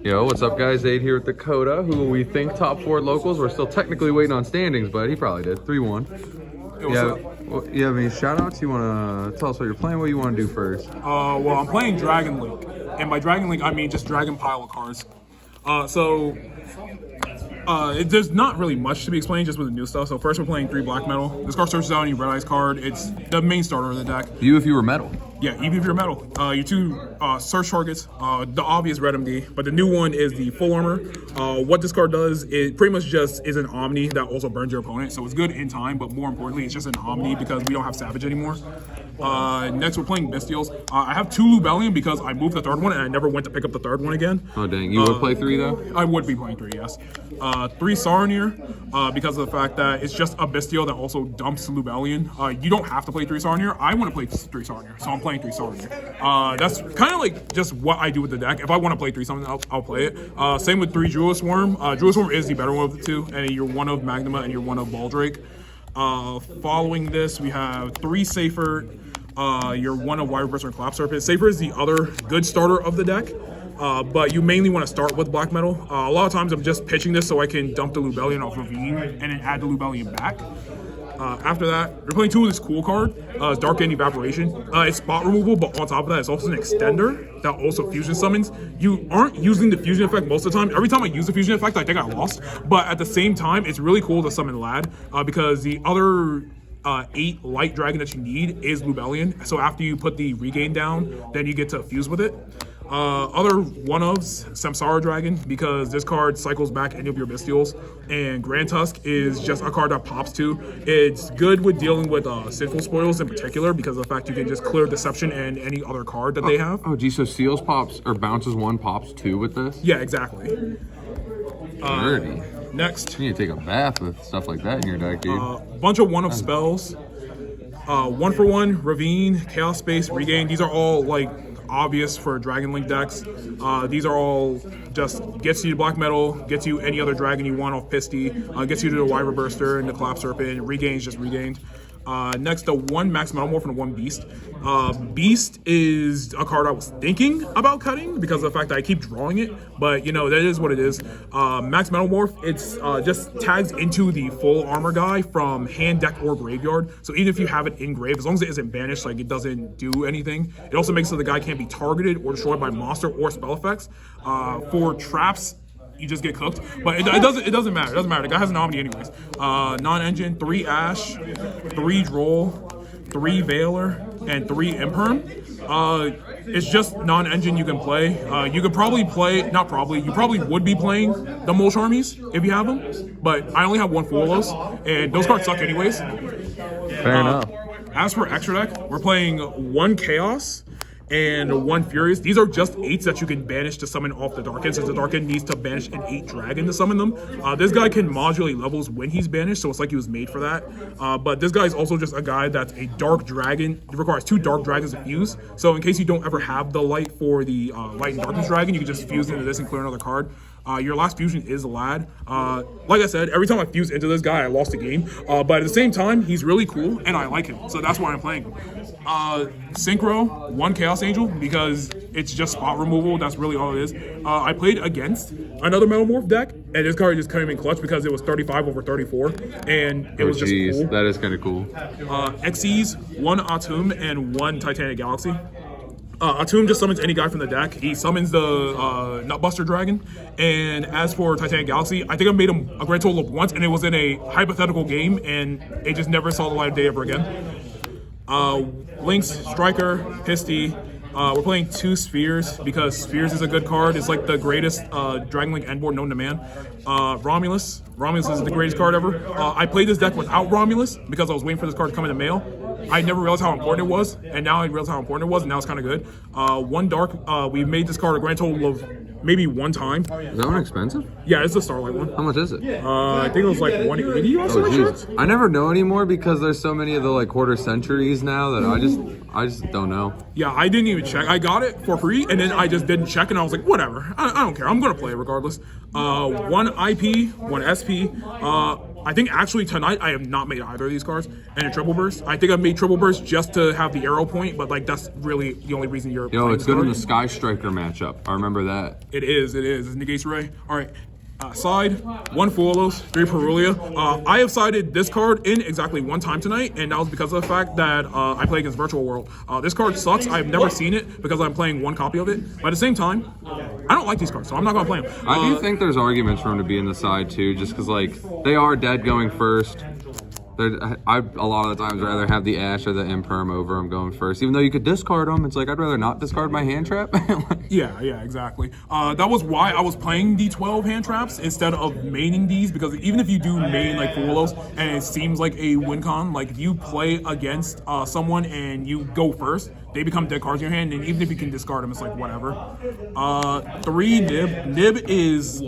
Yo, what's up, guys? Aid here with Dakota, who we think top 4 locals. We're still technically waiting on standings, but he probably did. 3-1. You have any shout-outs? You want to tell us what you're playing? What you want to do first? Well, I'm playing Dragon Link. And by Dragon Link, I mean just Dragon Pile of cards. There's not really much to be explained just with the new stuff. So first we're playing 3 black metal. This card searches out any red eyes card. It's the main starter of the deck. You if you were metal. Yeah, even if you're metal. Your 2 search targets, the obvious red MD, but the new one is the full armor. What this card does, it pretty much just is an Omni that also burns your opponent. So it's good in time, but more importantly, it's just an Omni because we don't have Savage anymore. Next, we're playing Bestials. I have 2 Lubellion because I moved the 3rd one and I never went to pick up the 3rd one again. Oh, dang. You would play 3, though? I would be playing 3, yes. 3 Saronir because of the fact that it's just a Bestial that also dumps Lubellion. You don't have to play 3 Saronir. I want to play 3 Saronir, so I'm playing 3 Saronir. That's kind of like just what I do with the deck. If I want to play 3 something, I'll play it. Same with 3 Jewel Swarm. Jewel Swarm is the better one of the 2, and you're 1 of Magnuma and you're 1 of Baldrake. Following this, we have 3 Safer. You're 1 of Wire Burster and Collapse Serpent. Safer is the other good starter of the deck. But you mainly want to start with black metal. A lot of times I'm just pitching this so I can dump the Lubellion off Ravine and then add the Lubellion back. After that, we're playing 2 of this cool card, Dark End Evaporation. It's spot removal, but on top of that, it's also an extender that also fusion summons. You aren't using the fusion effect most of the time. Every time I use the fusion effect, I think I lost. But at the same time, it's really cool to summon Lad because the other 8 light dragon that you need is Lubellion. So after you put the regain down, then you get to fuse with it. Other 1-ofs, Samsara Dragon, because this card cycles back any of your Bestials, and Grand Tusk is just a card that pops too. It's good with dealing with Sinful Spoils in particular because of the fact you can just clear Deception and any other card that they have. Oh, geez, so Seals pops, or bounces 1, pops 2 with this? Yeah, exactly. Dirty. Next. You need to take a bath with stuff like that in your deck, dude. Bunch of 1-of spells. 1-for-1, Ravine, Chaos Space, Regain. These are all like obvious for Dragon Link decks. These are all just gets you to black metal, gets you any other dragon you want off Pisty, gets you to the Wyver Burster and the Collapse Serpent. Regains just regained. Next, the 1 Max Metalmorph and the 1 Beast. Beast is a card I was thinking about cutting because of the fact that I keep drawing it, but you know, that is what it is. Max Metalmorph, it's just tags into the full armor guy from hand, deck, or graveyard. So even if you have it in grave, as long as it isn't banished, like it doesn't do anything. It also makes so the guy can't be targeted or destroyed by monster or spell effects. For traps, you just get cooked, but it doesn't matter. It doesn't matter. The guy has an Omni anyways. Non-engine, 3 Ash, 3 Droll, 3 Veiler, and 3 Imperm. It's just non-engine you can play. You could probably play, not probably, you probably would be playing the Mole Charmies if you have them, but I only have 1 full of those, and those cards suck anyways. Fair enough. As for extra deck, we're playing 1 Chaos and 1 Furious. These are just 8s that you can banish to summon off the Dark End, since the Dark End needs to banish an 8 dragon to summon them. This guy can modulate levels when he's banished, so it's like he was made for that. But this guy is also just a guy that's a dark dragon. It requires 2 dark dragons to fuse, so in case you don't ever have the light for the light and darkness dragon, you can just fuse into this and clear another card. Your last fusion is Lad. Like I said, every time I fuse into this guy, I lost the game. But at the same time, he's really cool, and I like him. So that's why I'm playing him. Synchro, 1 Chaos Angel, because it's just spot removal. That's really all it is. I played against another Metalmorph deck, and this card just came in clutch because it was 35 over 34, and it was just cool. That is kind of cool. Xyz, 1 Atum, and 1 Titanic Galaxy. Atum just summons any guy from the deck. He summons the Nutbuster Dragon. And as for Titanic Galaxy, I think I made him a grand total of once, and it was in a hypothetical game, and it just never saw the light of day ever again. Lynx, Striker, Pisty. We're playing 2 Spheres because Spheres is a good card. It's like the greatest Dragon Link endboard known to man. Romulus. Romulus is the greatest card ever. I played this deck without Romulus because I was waiting for this card to come in the mail. I never realized how important it was, and now I realize how important it was, and now it's kind of good. 1 Dark. We made this card a grand total of maybe 1 time. Is that one expensive? Yeah, it's the Starlight one. How much is it? I think it was like 180 or something. I never know anymore because there's so many of the like quarter centuries now that I just don't know. Yeah, I didn't even check. I got it for free, and then I just didn't check, and I was like, whatever. I don't care. I'm gonna play it regardless. 1 IP, 1 SP. I think actually tonight I have not made either of these cards and a triple burst. I think I've made triple burst just to have the arrow point, but like that's really the only reason you're. Yo, it's good in the Sky Striker matchup. I remember that. It is. It negates Ray. All right. Side, 1 Fuelos, 3 Perulia. I have sided this card in exactly 1 time tonight, and that was because of the fact that I play against Virtual World. This card sucks. I've never seen it because I'm playing 1 copy of it. But at the same time, I don't like these cards, so I'm not going to play them. I do think there's arguments for him to be in the side too, just because like they are dead going first. I a lot of the times rather have the Ash or the Imperm over him going first, even though you could discard them. It's like I'd rather not discard my hand trap. Yeah, exactly. That was why I was playing the 12 hand traps instead of maining these, because even if you do main like Fuelos and it seems like a win con, like if you play against someone and you go first, they become dead cards in your hand, and even if you can discard them, it's like whatever. 3 Nib. Nib is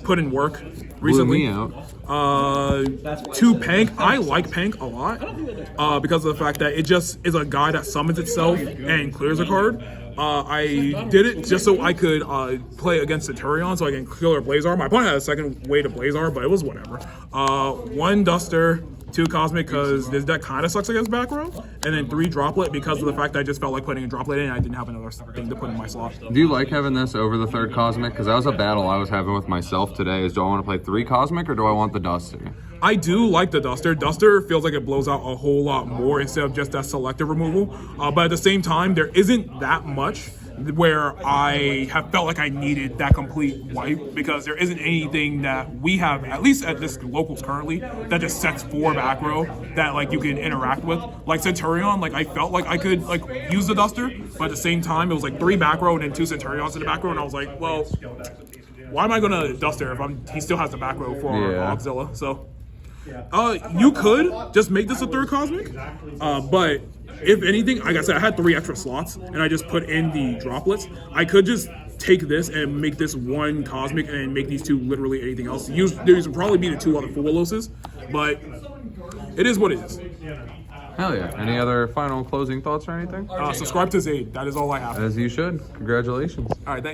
put in work recently. Blew me out. 2 Pank. I like Pank a lot because of the fact that it just is a guy that summons itself and clears a card. I did it just so I could play against Centurion so I can clear Blazar. My opponent had a second way to Blazar, but it was whatever. 1 Duster, 2 Cosmic because this deck kind of sucks against back row, and then 3 Droplet because of the fact that I just felt like putting a Droplet in and I didn't have another thing to put in my slot. Do you like having this over the 3rd Cosmic? Because that was a battle I was having with myself today. Is do I want to play 3 Cosmic or do I want the Duster? I do like the Duster. Duster feels like it blows out a whole lot more instead of just that selective removal. But at the same time, there isn't that much where I have felt like I needed that complete wipe, because there isn't anything that we have, at least at this locals currently, that just sets 4 back row that like you can interact with. Like Centurion, like I felt like I could like use the Duster, but at the same time it was like 3 back row and then 2 Centurions in the back row, and I was like, well, why am I gonna Duster if he still has the back row for Auxilla? So you could just make this a 3rd Cosmic, but if anything, like I said, I had 3 extra slots, and I just put in the droplets. I could just take this and make this 1 Cosmic and make these 2 literally anything else. These would probably be the 2 other Fueloses, but it is what it is. Hell yeah. Any other final closing thoughts or anything? Subscribe to Zaid. That is all I have. As you should. Congratulations. All right, thanks.